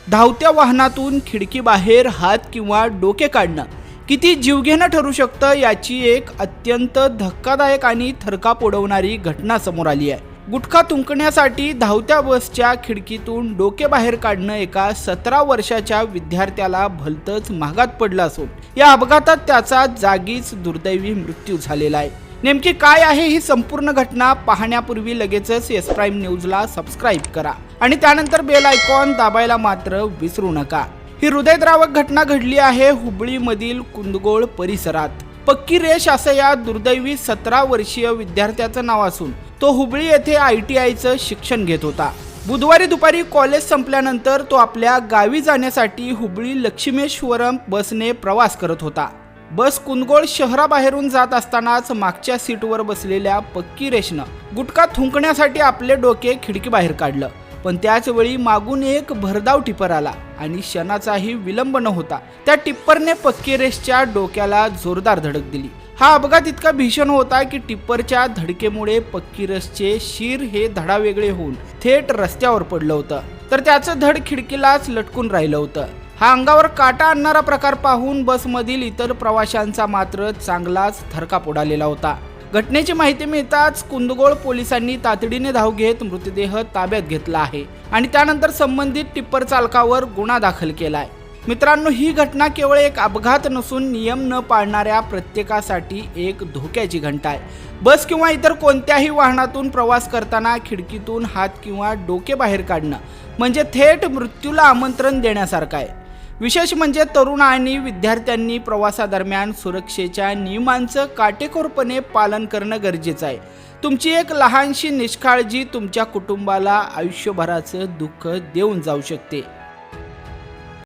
धावत्या वाहनातून खिडकी बाहेर हात किंवा डोके काढणं किती जीवघेणं ठरू शकतं याची एक अत्यंत धक्कादायक आणि थरकाप उडवणारी घटना समोर आली आहे। गुटखा थुंकण्यासाठी धावत्या बसच्या खिडकीतून डोके बाहेर काढणं एका 17 वर्षाच्या विद्यार्थ्याला भलतंच महागात पडलं असून या अपघातात त्याचा जागीच दुर्दैवी मृत्यू झालेला आहे। नेमकी काय आहे ही संपूर्ण घटना पाहण्यापूर्वी लगेचच एस प्राईम न्यूजला सबस्क्राईब करा आणि त्यानंतर बेल आयकॉन दाबायला मात्र विसरू नका। ही हृदयद्रावक घटना घडली आहे हुबळीमधील कुंदगोळ परिसरात। पक्की रेष असं या दुर्दैवी 17 वर्षीय विद्यार्थ्याचं नाव असून तो हुबळी येथे ITIचं शिक्षण घेत होता। बुधवारी दुपारी कॉलेज संपल्यानंतर तो आपल्या गावी जाण्यासाठी हुबळी लक्ष्मेश्वरम बसने प्रवास करत होता। बस कुंदगोळ शहराबाहेरून जात असतानाच मागच्या सीटवर बसलेल्या पक्की रेषनं गुटखा थुंकण्यासाठी आपले डोके खिडकी बाहेर काढलं, पण त्याच वेळी मागून एक भरधाव टिप्पर आला आणि क्षणाचाही विलंब न होता त्या टिप्परने पक्की रेषच्या डोक्याला जोरदार धडक दिली। हा अपघात इतका भीषण होता की टिप्परच्या धडकेमुळे पक्की रेषचे शीर हे धडावेगळे होऊन थेट रस्त्यावर पडलं होतं, तर त्याचं धड खिडकीलाच लटकून राहिलं होतं। हा अंगावर काटा आणणारा प्रकार पाहून बसमधील इतर प्रवाशांचा मात्र चांगलाच थरकाप उडालेला होता। घटनेची माहिती मिळताच कुंदगोळ पोलिसांनी तातडीने धाव घेत मृतदेह ताब्यात घेतला आहे आणि त्यानंतर संबंधित टिप्पर चालकावर गुन्हा दाखल केलाय। मित्रांनो, ही घटना केवळ एक अपघात नसून नियम न पाळणाऱ्या प्रत्येकासाठी एक धोक्याची घंटा आहे। बस किंवा इतर कोणत्याही वाहनातून प्रवास करताना खिडकीतून हात किंवा डोके बाहेर काढणं म्हणजे थेट मृत्यूला आमंत्रण देण्यासारखं आहे। विशेष म्हणजे तरुण आणि विद्यार्थ्यांनी प्रवासादरम्यान सुरक्षेच्या नियमांचं काटेकोरपणे पालन करणं गरजेचं आहे। तुमची एक लहानशी निष्काळजी तुमच्या कुटुंबाला आयुष्यभराचं दुःख देऊन जाऊ शकते।